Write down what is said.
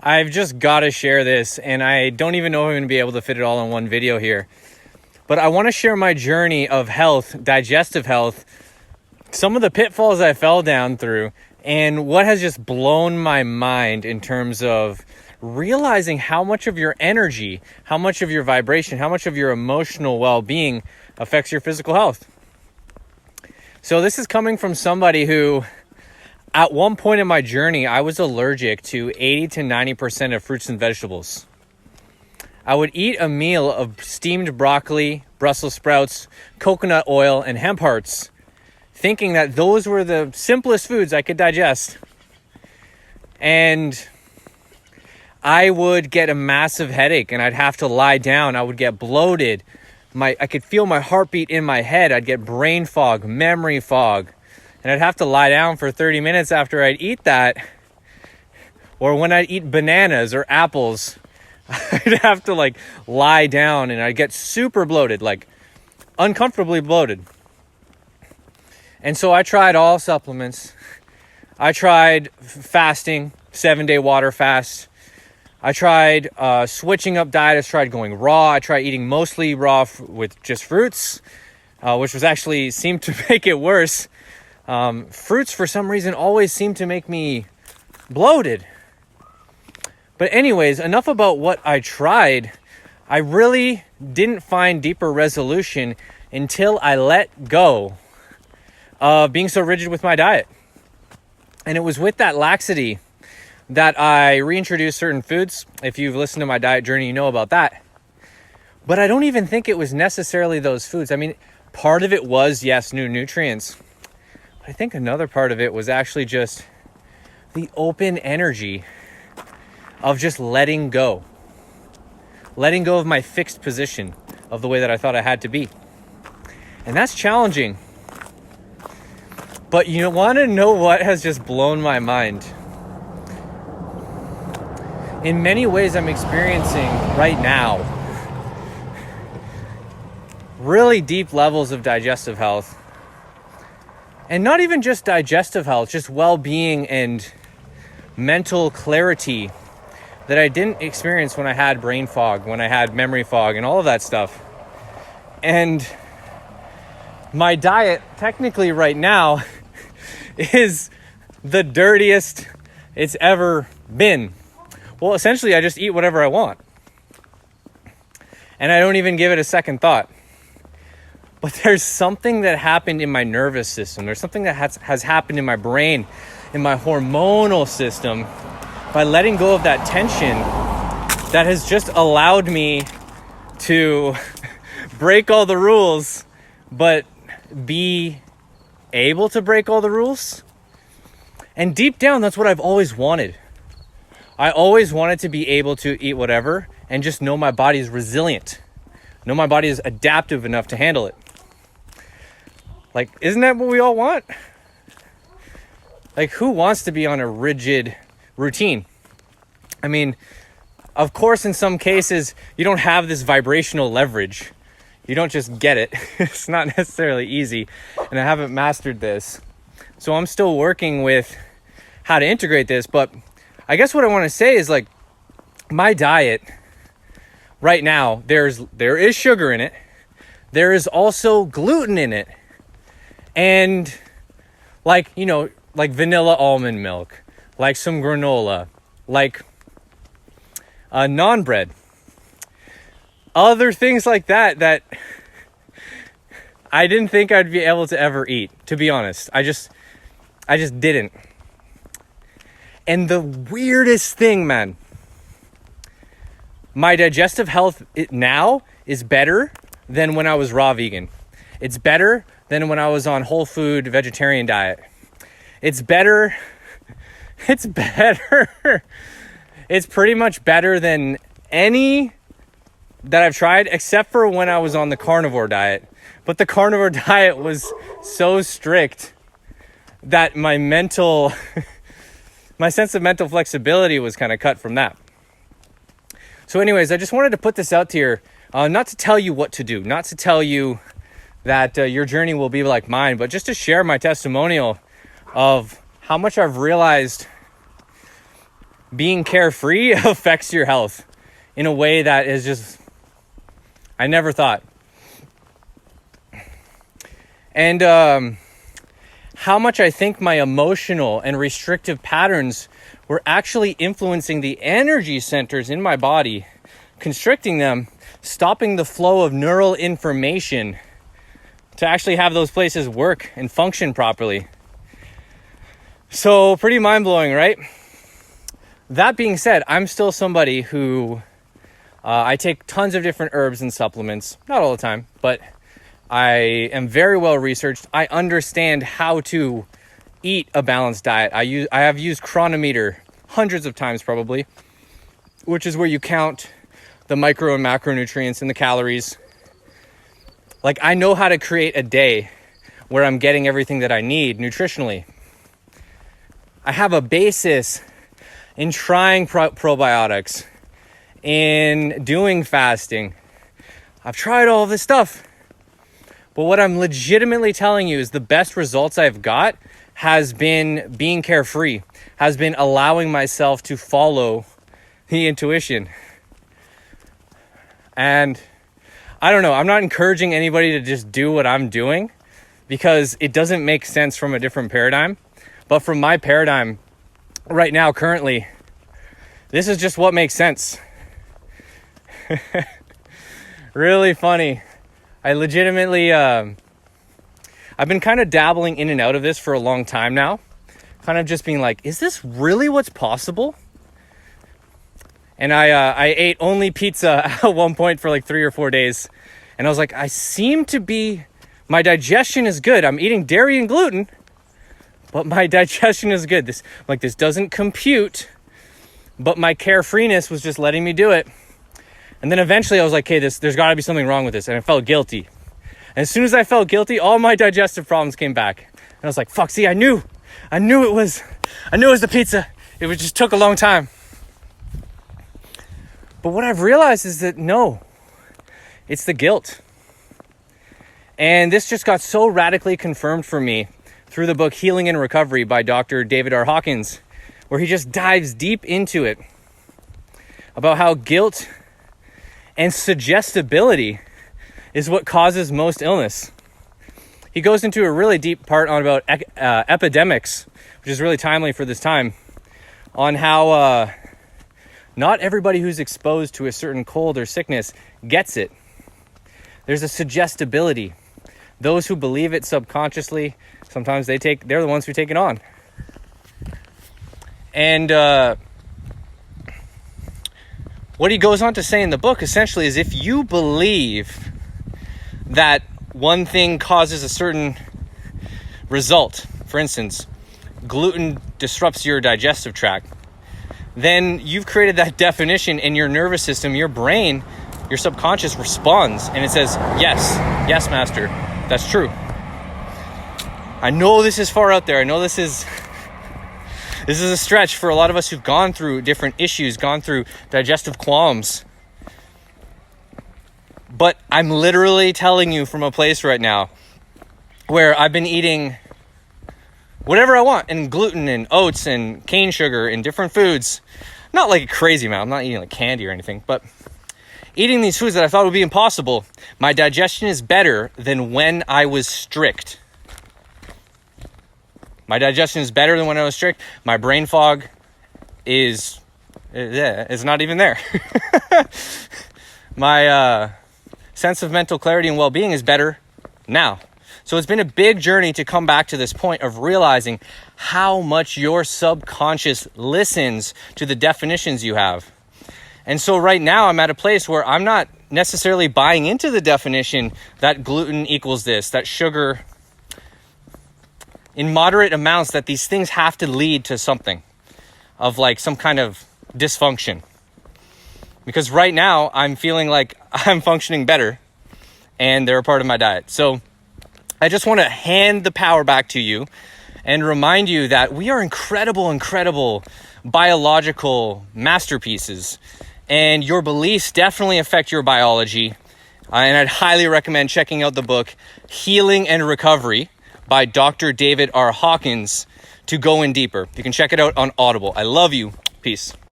I've just got to share this, and I don't even know if I'm going to be able to fit it all in one video here. But I want to share my journey of health, digestive health, some of the pitfalls I fell down through, and what has just blown my mind in terms of realizing how much of your energy, how much of your vibration, how much of your emotional well-being affects your physical health. So this is coming from somebody who, at one point in my journey, I was allergic to 80 to 90% of fruits and vegetables. I would eat a meal of steamed broccoli, Brussels sprouts, coconut oil, and hemp hearts, thinking that those were the simplest foods I could digest. And I would get a massive headache and I'd have to lie down. I would get bloated. I could feel my heartbeat in my head. I'd get brain fog, memory fog. And I'd have to lie down for 30 minutes after I'd eat that. Or when I'd eat bananas or apples, I'd have to lie down and I'd get super bloated, uncomfortably bloated. And so I tried all supplements. I tried fasting, 7-day water fast. I tried switching up diet. I tried going raw. I tried eating mostly raw with just fruits, which was actually seemed to make it worse. Fruits, for some reason, always seem to make me bloated. But anyways, enough about what I tried. I really didn't find deeper resolution until I let go of being so rigid with my diet. And it was with that laxity that I reintroduced certain foods. If you've listened to my diet journey, you know about that. But I don't even think it was necessarily those foods. I mean, part of it was, yes, new nutrients. But I think another part of it was actually just the open energy of just letting go of my fixed position of the way that I thought I had to be. And that's challenging. But you want to know what has just blown my mind? In many ways, I'm experiencing right now really deep levels of digestive health. And not even just digestive health, just well-being and mental clarity that I didn't experience when I had brain fog, when I had memory fog, and all of that stuff. And my diet, technically right now, is the dirtiest it's ever been. Well, essentially, I just eat whatever I want. And I don't even give it a second thought. But there's something that happened in my nervous system. There's something that has happened in my brain, in my hormonal system, by letting go of that tension that has just allowed me to break all the rules, but be able to break all the rules. And deep down, that's what I've always wanted. I always wanted to be able to eat whatever and just know my body is resilient. Know my body is adaptive enough to handle it. Isn't that what we all want? Who wants to be on a rigid routine? I mean, of course, in some cases, you don't have this vibrational leverage. You don't just get it. It's not necessarily easy. And I haven't mastered this. So I'm still working with how to integrate this. But I guess what I want to say is my diet right now, there is sugar in it. There is also gluten in it. And vanilla almond milk, some granola, naan bread, other things like that I didn't think I'd be able to ever eat, to be honest. I just didn't. And the weirdest thing, man, my digestive health now is better than when I was raw vegan. It's better than when I was on whole food vegetarian diet. It's better. It's better. It's pretty much better than any that I've tried, except for when I was on the carnivore diet. But the carnivore diet was so strict that my sense of mental flexibility was kind of cut from that. So anyways, I just wanted to put this out here, not to tell you what to do, not to tell you that your journey will be like mine, but just to share my testimonial of how much I've realized being carefree affects your health in a way that is just, I never thought. And how much I think my emotional and restrictive patterns were actually influencing the energy centers in my body, constricting them, stopping the flow of neural information to actually have those places work and function properly. So pretty mind-blowing, right? That being said, I'm still somebody who I take tons of different herbs and supplements, not all the time, but I am very well researched. I understand how to eat a balanced diet. I have used Chronometer hundreds of times probably, which is where you count the micro and macronutrients and the calories. Like, I know how to create a day where I'm getting everything that I need nutritionally. I have a basis in trying probiotics, in doing fasting. I've tried all of this stuff. But what I'm legitimately telling you is the best results I've got has been being carefree, has been allowing myself to follow the intuition. And I don't know, I'm not encouraging anybody to just do what I'm doing because it doesn't make sense from a different paradigm. But from my paradigm right now, currently, this is just what makes sense. Really funny. I legitimately, I've been kind of dabbling in and out of this for a long time now. Kind of just being like, is this really what's possible? And I ate only pizza at one point for like 3 or 4 days. And I was like, my digestion is good. I'm eating dairy and gluten, but my digestion is good. This doesn't compute, but my carefreeness was just letting me do it. And then eventually I was like, okay, there's got to be something wrong with this. And I felt guilty. And as soon as I felt guilty, all my digestive problems came back. And I was like, fuck, see, I knew it was the pizza. It just took a long time. But what I've realized is that no, it's the guilt. And this just got so radically confirmed for me through the book Healing and Recovery by Dr. David R. Hawkins, where he just dives deep into it about how guilt and suggestibility is what causes most illness. He goes into a really deep part on about epidemics, which is really timely for this time, on how not everybody who's exposed to a certain cold or sickness gets it. There's a suggestibility. Those who believe it subconsciously, sometimes they're the ones who take it on. And what he goes on to say in the book essentially is if you believe that one thing causes a certain result, for instance, gluten disrupts your digestive tract, then you've created that definition in your nervous system, your brain, your subconscious responds and it says, yes, master, that's true. I know this is far out there. I know this is a stretch for a lot of us who've gone through different issues, gone through digestive qualms. But I'm literally telling you from a place right now where I've been eating whatever I want, and gluten and oats and cane sugar and different foods. Not like a crazy amount. I'm not eating like candy or anything, but eating these foods that I thought would be impossible. My digestion is better than when I was strict. My digestion is better than when I was strict. My brain fog is not even there. My sense of mental clarity and well-being is better now. So it's been a big journey to come back to this point of realizing how much your subconscious listens to the definitions you have. And so right now I'm at a place where I'm not necessarily buying into the definition that gluten equals this, that sugar in moderate amounts, that these things have to lead to something of like some kind of dysfunction. Because right now I'm feeling like I'm functioning better and they're a part of my diet. So I just want to hand the power back to you and remind you that we are incredible biological masterpieces, and your beliefs definitely affect your biology. And I'd highly recommend checking out the book Healing and Recovery by Dr. David R. Hawkins to go in deeper. You can check it out on Audible. I love you. Peace.